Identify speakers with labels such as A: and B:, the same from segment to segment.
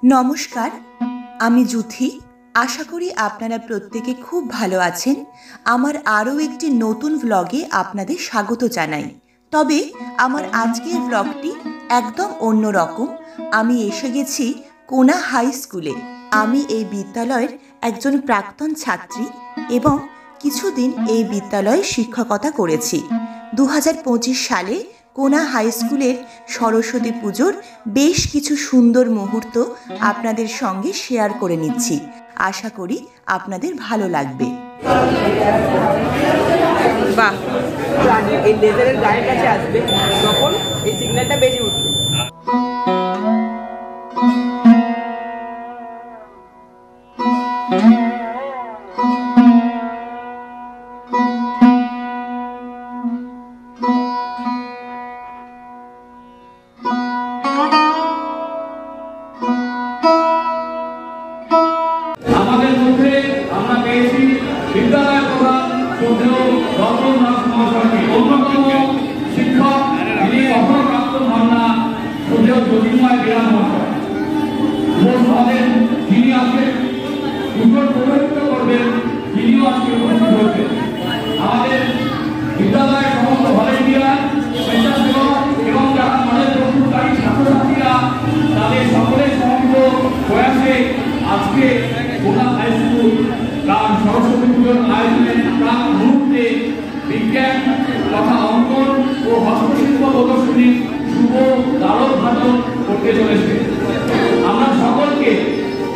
A: নমস্কার, আমি জুথি। আশা করি আপনারা প্রত্যেকে খুব ভালো আছেন। আমার আরও একটি নতুন ভ্লগে আপনাদের স্বাগত জানাই। তবে আমার আজকের ভ্লগটি একদম অন্যরকম। আমি এসে গেছি কোনা হাই স্কুলে। আমি এই বিদ্যালয়ের একজন প্রাক্তন ছাত্রী এবং কিছুদিন এই বিদ্যালয়ে শিক্ষকতা করেছি। 2025 সালে কোনা হাই স্কুলের সরস্বতী পুজোর বেশ কিছু সুন্দর মুহূর্ত আপনাদের সঙ্গে শেয়ার করে নিচ্ছি। আশা করি আপনাদের ভালো লাগবে।
B: বাহ, এই লেজারের গায়ের কাছে আসবে তখন এই সিগন্যালটা বেজে উঠবে।
C: আমাদের মধ্যে আমরা পেয়েছি বিদ্যালয় প্রধান শ্রদ্ধেয় রতনদাস মহাশয়কে, অন্যতম শিক্ষক যিনি অবসরপ্রাপ্ত মান্না শ্রদ্ধেয় জ্যোতির্ময় বিরাট মহাশয়। আমাদের যিনি আজকে পুজোর পৌরোহিত্য করবেন তিনিও আজকে উপস্থিত হয়েছেন। আমাদের বিদ্যালয়ের সমস্ত ভলেন্টিয়ার, স্বেচ্ছাসেবক এবং যারা আমাদের প্রস্তুতকারী ছাত্রছাত্রীরা তাদের সকলের সমস্ত প্রয়াসে আজকে কোনা হাই স্কুল তার সরস্বতী পুজোর আয়োজনের প্রাক মুহূর্তে বিজ্ঞান তথা অঙ্কন ও হস্তশিল্প প্রদর্শনী শুভ দ্বারোদ্ঘাটন করতে চলেছে। আমরা সকলকে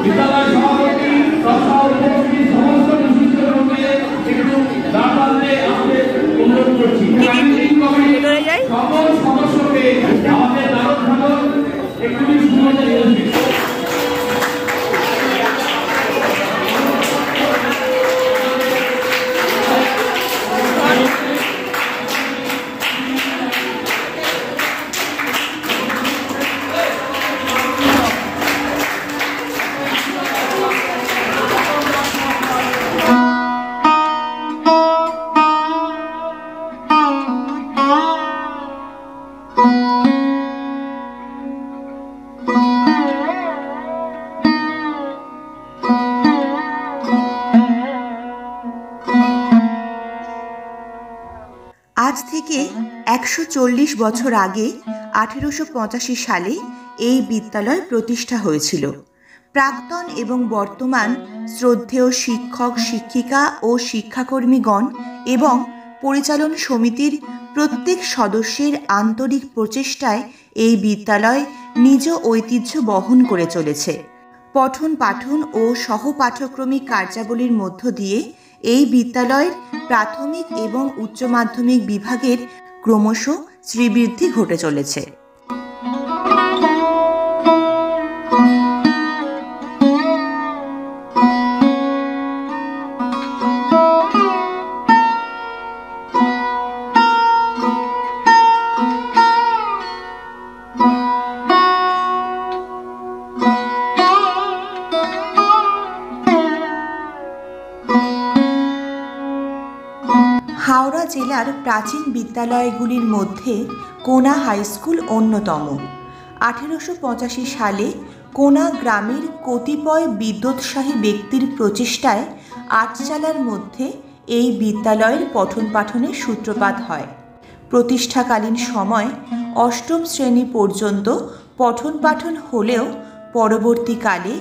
C: বিদ্যালয় সভাপতি তথা উপস্থিত সমস্ত বিশিষ্টজনকে একটু দাঁড়াতে আসতে অনুরোধ করছি। সকল সদস্যকে আমাদের দ্বারোদ্ঘাটন একটু শুরু হতে চলেছে।
A: আজ থেকে 140 বছর আগে 1885 সালে এই বিদ্যালয় প্রতিষ্ঠা হয়েছিল। প্রাক্তন এবং বর্তমান শ্রদ্ধেয় শিক্ষক, শিক্ষিকা ও শিক্ষাকর্মীগণ এবং পরিচালন সমিতির প্রত্যেক সদস্যের আন্তরিক প্রচেষ্টায় এই বিদ্যালয় নিজ ঐতিহ্য বহন করে চলেছে। পঠন পাঠন ও সহপাঠক্রমিক কার্যাবলীর মধ্য দিয়ে এই বিদ্যালয়ের প্রাথমিক এবং উচ্চ মাধ্যমিক বিভাগের ক্রমশ শ্রীবৃদ্ধি ঘটে চলেছে। হাওড়া জেলার প্রাচীন বিদ্যালয়গুলির মধ্যে কোনা হাই স্কুল অন্যতম। 1885 সালে কোনা গ্রামের কতিপয় বিদ্যোৎসাহী ব্যক্তির প্রচেষ্টায় আটচালার মধ্যে এই বিদ্যালয়ের পঠন পাঠনের সূত্রপাত হয়। প্রতিষ্ঠাকালীন সময় অষ্টম শ্রেণী পর্যন্ত পঠন পাঠন হলেও পরবর্তীকালে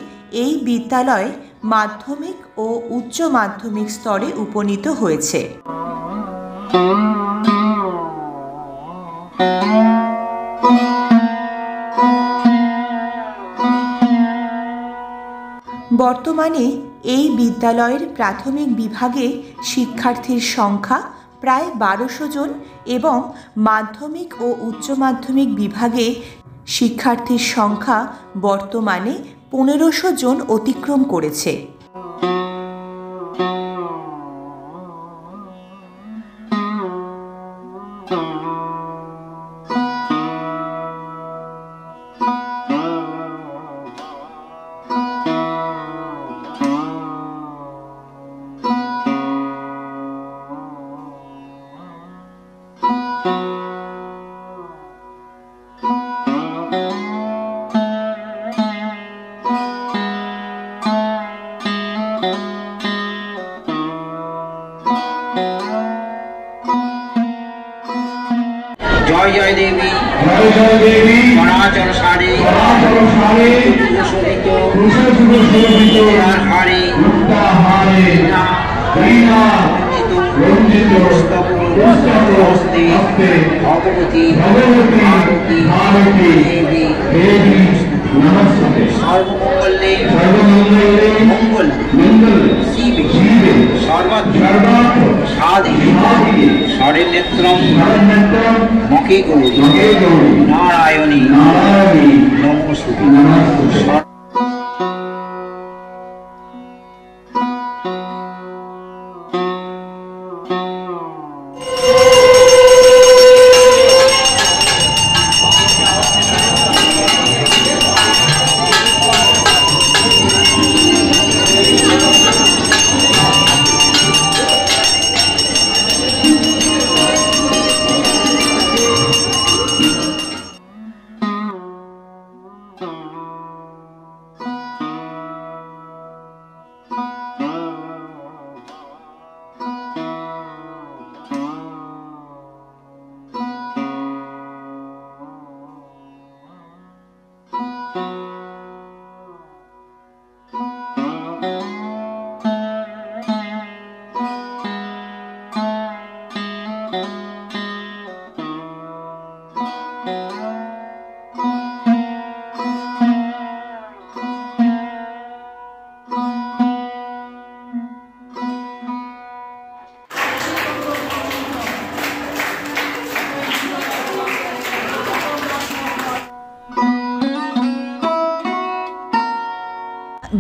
A: এই বিদ্যালয় মাধ্যমিক ও উচ্চ মাধ্যমিক স্তরে উপনীত হয়েছে। বর্তমানে এই বিদ্যালয়ের প্রাথমিক বিভাগে শিক্ষার্থীর সংখ্যা প্রায় 1200 জন এবং মাধ্যমিক ও উচ্চ মাধ্যমিক বিভাগে শিক্ষার্থীর সংখ্যা বর্তমানে 1500 জন অতিক্রম করেছে।
D: হারে রঞ্জিত হস্তে ভগবতী আরতি দেবী নমস্তে। সর্বমঙ্গলে মঙ্গল শিবে সর্বার্থ সাধিকে শরণ্যেত্রম মুখে গৌরী নারায়ণী নমস্তুতে।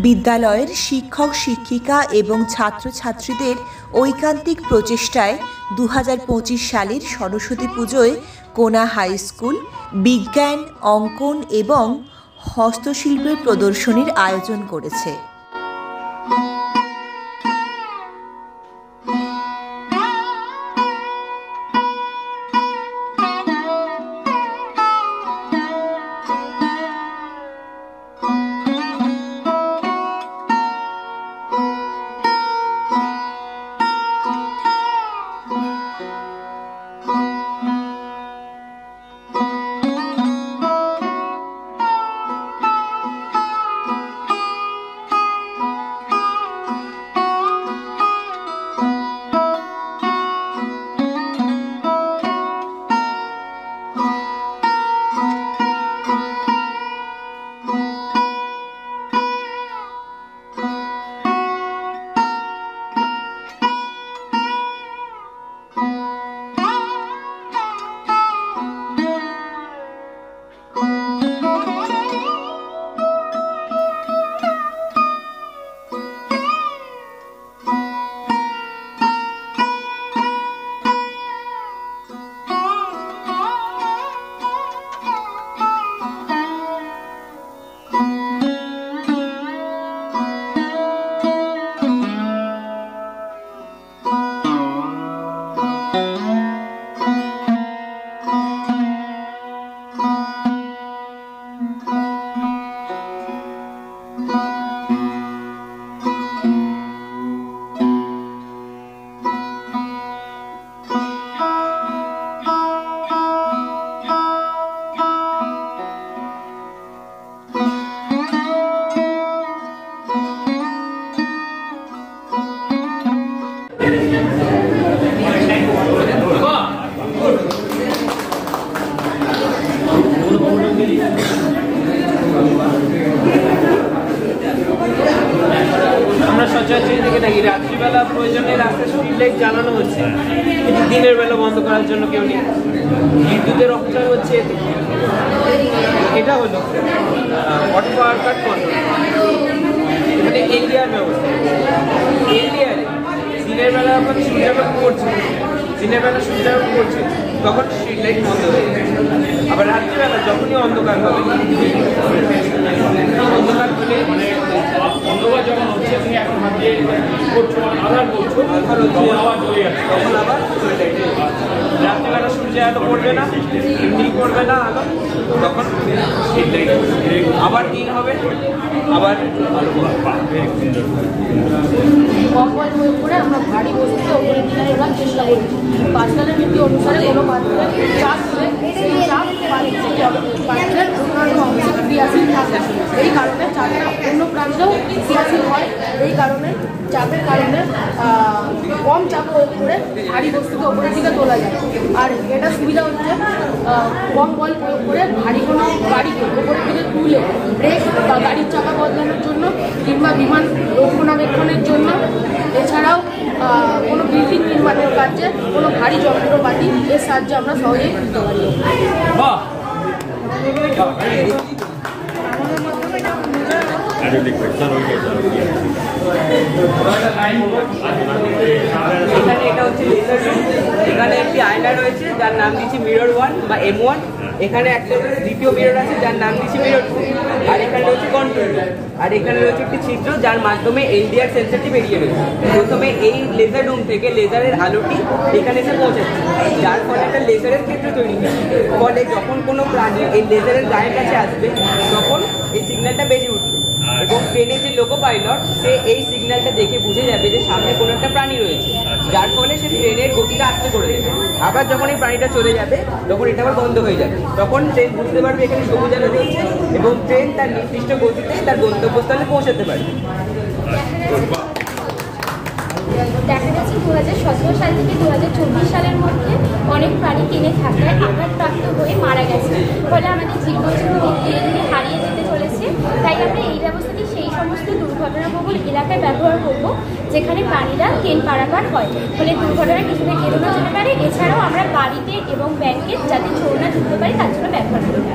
A: বিদ্যালয়ের শিক্ষক শিক্ষিকা এবং ছাত্রছাত্রীদের ঐকান্তিক প্রচেষ্টায় 2025 সালের সরস্বতী পুজোয় কোনা হাই স্কুল বিজ্ঞান, অঙ্কন এবং হস্তশিল্পের প্রদর্শনীর আয়োজন করেছে।
B: আমরা সচরাচর দিকে থাকি রাত্রিবেলা প্রয়োজনে রাস্তায় স্ট্রিট লাইট জ্বালানো হচ্ছে, কিন্তু দিনের বেলা বন্ধ করার জন্য কেউ নেই। বিদ্যুতের অপচয় হচ্ছে। এটা হলো অটো পাওয়ার কাট কন্ট্রোল, এখানে এলডিআর ব্যবস্থা। এলডিআর দিনের বেলা যখন সূর্যালোক পড়ছে, দিনের বেলা সূর্যালোক পড়ছে তখন স্ট্রিট লাইট বন্ধ হয়ে যায়। আবার রাত্রিবেলা যখনই অন্ধকার হবে, অন্ধকার হলে
C: অন্ধকার যখন হচ্ছে তুমি এখন হাত দিয়ে করছো আধার করছো আবার চলে যাচ্ছে,
B: তখন আবার রাত্রিবেলা সূর্য আলো পড়বে না, এমনি পড়বে না আলো, তখন আবার দিন হবে, আবার আলো পড়বে।
E: কম্বল বই করে আমরা ভারী বস্তুকে ওপরে নিয়ে নেওয়ার চেষ্টা করি। পাঁচকালের নীতি অনুসারে কোনো পাত্রে চাপ হলে সেই চাপ পাত্রের অন্যান্য অংশে ক্রিয়াশীল থাকে। এই কারণে চাপটা অন্য প্রায় চাপের কারণে কম চাপ প্রয়োগ করে ভারী বস্তুকে ওপরের দিকে তোলা যায়। আর এটা সুবিধা হচ্ছে কম বল প্রয়োগ করে ভারী কোনো গাড়িকে ওপরের দিকে তুলে ব্রেক বা গাড়ির চাকা বদলানোর জন্য কিংবা বিমান রক্ষণাবেক্ষণের জন্য, এছাড়াও কোনো বিল্ডিং নির্মাণের কাজে কোনো ভারী যন্ত্রপাতি এর সাহায্যে আমরা সহজেই তুলতে পারি।
B: এখানে এটা হচ্ছে লেজার রুম। এখানে একটি আয়না রয়েছে যার নাম দিচ্ছি মিরর 1 বা M1। এখানে একটা দ্বিতীয় মিরর আছে যার নাম দিচ্ছি মিরর 2। আর এখানে রয়েছে কন্ট্রোল রুম। আর এখানে রয়েছে একটি ছিদ্র যার মাধ্যমে LDR সেন্সরটি বেরিয়ে রয়েছে। প্রথমে এই লেজার রুম থেকে লেজারের আলোটি এখানে এসে পৌঁছাচ্ছে, যার ফলে একটা লেজারের ক্ষেত্র তৈরি হয়। ফলে যখন কোনো প্রাণী এই লেজারের গায়ের কাছে আসবে তখন এই সিগন্যালটা বেজে উঠবে এবং ট্রেনে যে লোকো পাইলট সে এই সিগন্যালটা দেখে বুঝে যাবে যে সামনে কোনো একটা প্রাণী রয়েছে, যার ফলে সে ট্রেনের গতিটা আস্তে করে দেবে। আবার যখন এই প্রাণীটা চলে যাবে তখন এটা আবার বন্ধ হয়ে যাবে। তখন ট্রেন বুঝতে পারবে এখানে সবুজ আলো জ্বলছে এবং ট্রেন তার নির্দিষ্ট গতিতে তার গন্তব্যস্থলে পৌঁছাতে পারবে।
F: দেখা যাচ্ছে 2017 সাল থেকে 2024 সালের মধ্যে অনেক প্রাণী ট্রেনে থাকায় আঘাতপ্রাপ্ত হয়ে মারা গেছে, ফলে আমাদের জীববৈচিত্র্য ধীরে ধীরে হারিয়ে যেতে চলেছে। তাই আমরা এই ব্যবস্থাটি সেই সমস্ত দুর্ঘটনাবহুল এলাকায় ব্যবহার করব যেখানে প্রাণীরা ট্রেন পারাপার হয়, ফলে দুর্ঘটনা কিছুটা এড়ানো যেতে পারে। এছাড়াও আমরা বাড়িতে এবং ব্যাংকে যাতে চোর না ঢুকতে পারি তার জন্য ব্যবহার করব।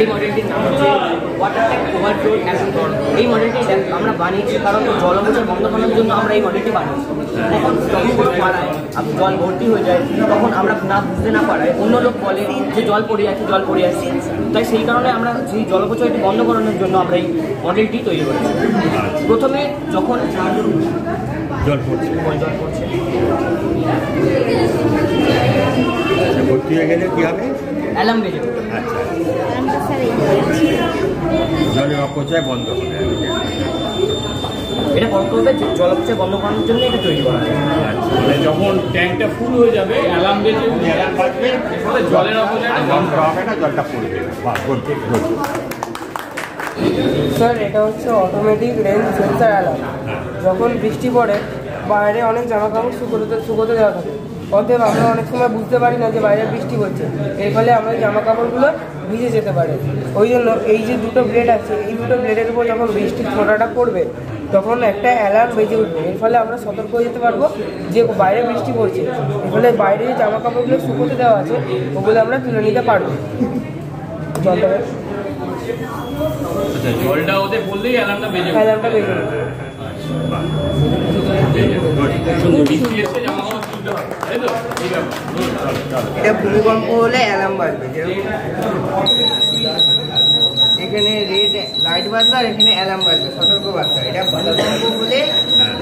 B: এই মডেলটির নাম হচ্ছে ওয়াটার ট্যাঙ্ক ওভারফ্লো অ্যাসেন্টর। এই মডেলটি আমরা বানিয়েছি কারণ জলমোচন বন্ধ করার জন্য আমরা এই মডেলটি বানিয়েছি। তখন যখন কোনো পাড়ায় জল ভর্তি হয়ে যায় তখন আমরা না বুঝতে না পারায় অন্য লোক বলে যে জল পড়ে আসছে। তাই সেই কারণে আমরা সেই জলপচয়টি বন্ধ করানোর জন্য আমরা এই মডেলটি তৈরি করেছি। প্রথমে যখন
G: জল পড়ছে ভর্তি হয়ে গেলে কী হবে?
B: অ্যালার্ম বেজে যাবে।
G: আচ্ছা, জলের অপচয় বন্ধ হবে।
B: এটা বন্ধ হবে, জলপচয় বন্ধ করানোর জন্য এটা তৈরি করা হয়।
C: মানে যখন ট্যাঙ্কটা ফুল হয়ে যাবে অ্যালার্ম বেজে অ্যালার্ম বাজবে, ফলে জলের অপচয়টা বন্ধ
G: হবে না, জলটা পড়বে না।
H: স্যার, এটা হচ্ছে অটোমেটিক রেঞ্জ সেন্সার অ্যালার্ম। যখন বৃষ্টি পড়ে বাইরে অনেক জামাকাপড় শুকোতে দেওয়া থাকে, অতএব আমরা অনেক সময় বুঝতে পারি না যে বাইরে বৃষ্টি হচ্ছে, এর ফলে আমাদের জামাকাপড়গুলো ভিজে যেতে পারে। ওই জন্য এই যে দুটো ব্লেড আছে, এই দুটো ব্লেডের উপর যখন বৃষ্টির ফোঁটাটা পড়বে তখন একটা অ্যালার্ম বেজে উঠবে। এর ফলে আমরা সতর্ক হয়ে যেতে পারবো যে বাইরে বৃষ্টি পড়ছে। এর ফলে বাইরে যে জামাকাপড়গুলো শুকোতে দেওয়া আছে ওগুলো আমরা তুলে নিতে পারবো।
C: জলটা ওদের বললেই অ্যালার্মটা বেজে
H: অ্যালার্মটা বেজে উঠবে।
C: বৃষ্টি এসে জামাকাপড় তুলতে হবে, তাই তো?
I: এটা ভূমিকম্প হলে অ্যালার্ম বাজবে, যেরকম এখানে রেড লাইট বাজবে আর এখানে অ্যালার্ম বাজবে, সতর্ক বার্তা। এটা ভূমিকম্প হলে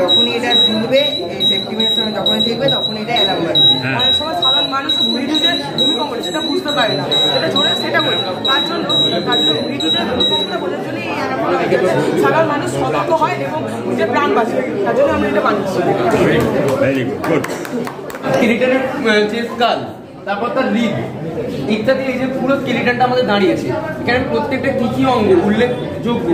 I: যখনই এটা তুলবে, এই সেফটি মেনের সঙ্গে যখনই দেখবে তখনই এটা অ্যালার্ম বাজবে।
H: অনেক সময় সাধারণ মানুষ বিদ্যুতের ভূমিকম্প সেটা বুঝতে পারে না, যেটা জোরে সেটা বলে তার জন্য বিদ্যুতের ভূমিকম্পটা বোঝার জন্য এই অ্যালার্মটা সাধারণ মানুষ সতর্ক হয় এবং নিজের প্রাণ বাঁচে, তার জন্য আমরা এটা বানিয়েছি।
G: Very good.
J: স্কেলিটনের যে স্কাল, তারপর তার রিগ ইত্যাদি, এই যে পুরো স্কেলিটনটা আমাদের দাঁড়িয়েছে, এখানে প্রত্যেকটা কী কী অঙ্গ উল্লেখযোগ্য,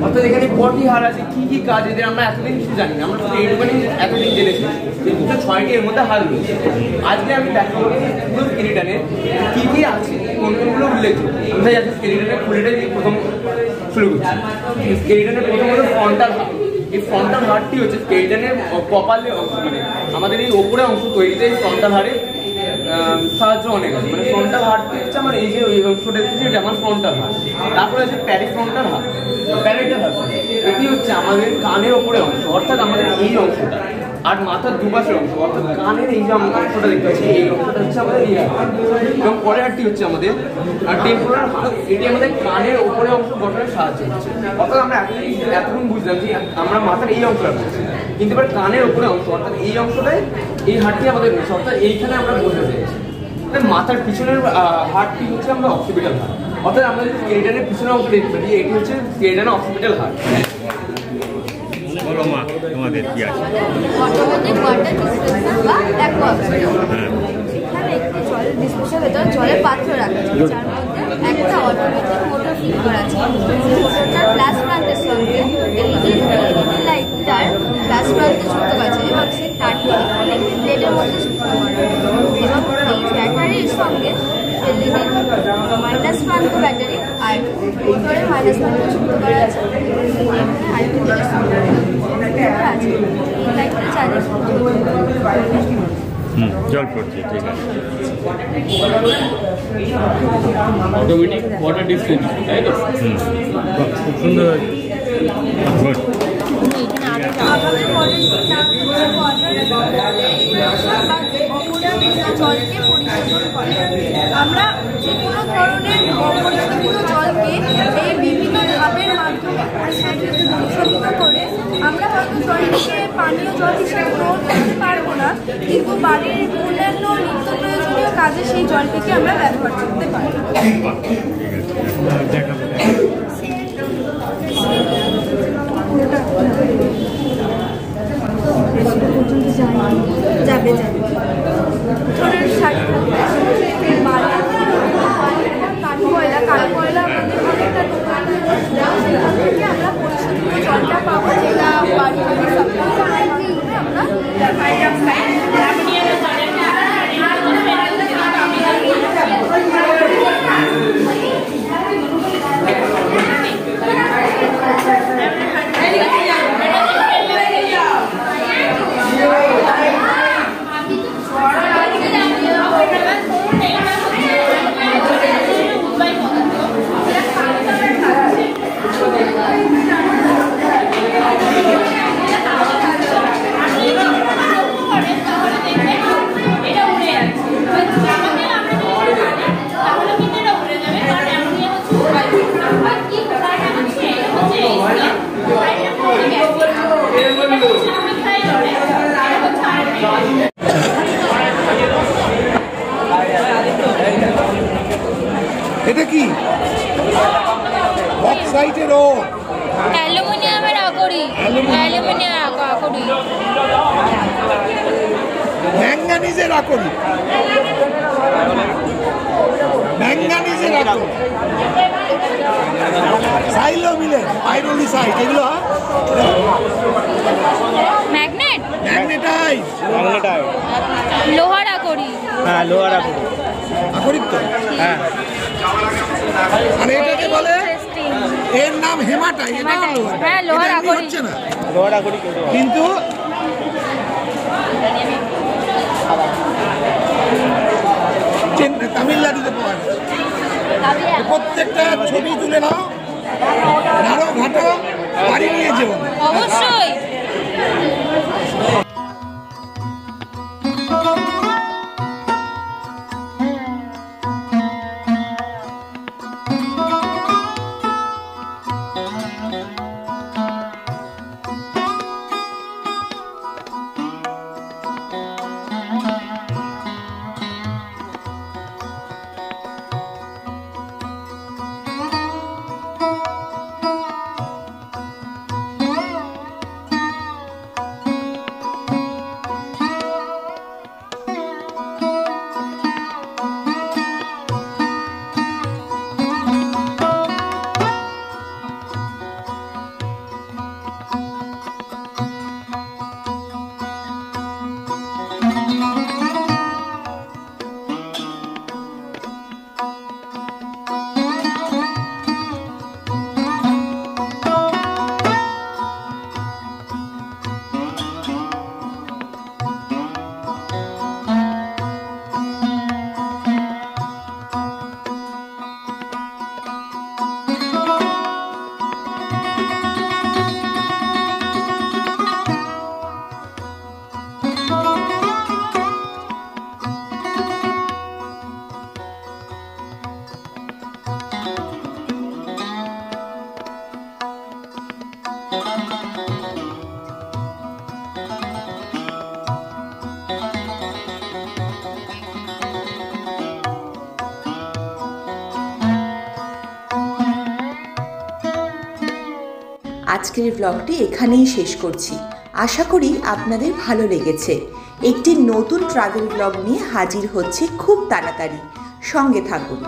J: অর্থাৎ এখানে কটি হাড় আছে, কী কী কাজ, এদের আমরা এতদিন কিছু জানি না। আমরা শুধু এইটুখানি এতদিন জেনেছি যে 206টি এর মধ্যে হাড় রয়েছে। আজকে আমি দেখাবো পুরো স্কেলিটনের কী কী আছে, কোনগুলো উল্লেখযোগ্য। আমরা যাতে স্কেলিটনের খুলেটা দিয়ে প্রথম শুরু করছি। স্কেলিটনের প্রথম হলো ফ্রন্টাল হাড়। এই ফ্রন্টাল হাড়টি হচ্ছে স্কেলিটনের কপালের অংশ, মানে আমাদের এই ওপরের অংশ তৈরিতে এই ফ্রন্টাল হাড়ের সাহায্য অনেক আছে। মানে ফ্রন্টাল হাড়টি হচ্ছে আমার এই যে ওই অংশটা হচ্ছে এটা আমার ফ্রন্টাল হাড়। তারপরে আছে প্যারিফ্রন্টাল হাড়, প্যারাইটাল হাড়। এটি হচ্ছে আমাদের কানের ওপরের অংশ, অর্থাৎ আমাদের এই অংশটা, আর মাথার দুপাশের অংশ, অর্থাৎ কানের এই যে অংশটা দেখতে পাচ্ছি, এই অংশটা হচ্ছে আমাদের এই হাড়। এবং পরের হাড়টি হচ্ছে আমাদের টেম্পোরাল হাড়। এটি আমাদের কানের ওপরের অংশ গঠনের সাহায্য হচ্ছে। অর্থাৎ আমরা এতক্ষণ বুঝলাম যে আমরা মাথার এই অংশটা করছি, কিন্তু এবার কানের ওপরে অংশ অর্থাৎ এই অংশটাই এই হাড়টি আমাদের রয়েছে, অর্থাৎ এইখানে আমরা বলতে চাইছি। মাথার পিছনের হাড়টি হচ্ছে আমরা অক্সিপিটাল হাড়, অর্থাৎ আমরা যদি স্কেলিটনের পিছনের অংশ দেখতে পারি, এটি হচ্ছে স্কেলিটনের অক্সিপিটাল হাড়।
G: বলো মা, তোমাদের কি আছে?
F: অটোমেটিক ওয়াটার ডিসপেন্সার বা অ্যাকোয়াগার্ড। এখানে একটি জলের ডিসপেন্সার ভেতর জলের পাত্র রাখা আছে, যার মধ্যে একটা অটোমেটিক মোটর ফিট করা আছে। যে মোটরটার ফ্ল্যাশ প্রান্তের সঙ্গে এলইডি লাইট মাইনাস প্রান্ত ব্যাটারি আর ভিতরে মাইনাস প্রান্ত যুক্ত করা আছে। আরেকটা আছে এই লাইটটা চার্জ
G: জল পড়ছে, ঠিক আছে।
C: অটোমেটিক ওয়াটার ডিসপেন্স, তাই তো?
G: খুব সুন্দর। গুড।
F: আমাদের মডেলটির নাম জলকে পরিশোধন করে। আমরা যে কোনো ধরনের অপরিশোধিত জলকে এই বিভিন্ন ধাপের মাধ্যমে পরিশোধিত করে আমরা হয়তো জলটিকে পানীয় জল হিসেবে গ্রহণ করতে পারবো না, কিন্তু বাড়ির অন্যান্য নিত্য প্রয়োজনীয় কাজে সেই জলটিকে আমরা ব্যবহার করতে পারি। যাবে ধরেন শাড়ি কালো কয়লা আমাদের অনেকটা সেখান থেকে আমরা পরিশোধিত জলটা পাবো, যেটা বাড়ি সাপ্লাই আমরা
K: এটা কি বক্সাইটের ও
F: অ্যালুমিনিয়ামের আকরি, অ্যালুমিনিয়ামের আকরি,
K: ম্যাঙ্গানিজের আকরি, ম্যাঙ্গানিজের আকরি, সাইলোমিলের পাইরোলিসাইড, এগুলো
F: ম্যাগনেট,
K: ম্যাগনেটাইট,
F: লোহার আকরি।
J: হ্যাঁ, লোহার আকরি,
K: আকরিক তো।
J: হ্যাঁ,
K: আর এটাকে বলে, এর নাম হেমাটাইট। এটা
F: হ্যাঁ, লোহার আকরি
K: হচ্ছে না,
J: লোহার আকরি
K: কিন্তু তামিলনাড়ুতে পাওয়া যায়। প্রত্যেকটা ছবি তুলে নাও, নাড়ো ঘাটো, বাড়ি নিয়ে যেও।
F: অবশ্যই।
A: আজকের ব্লগটি এখানেই শেষ করছি। আশা করি আপনাদের ভালো লেগেছে। একটি নতুন ট্রাভেল ব্লগ নিয়ে হাজির হচ্ছে খুব তাড়াতাড়ি। সঙ্গে থাকুন।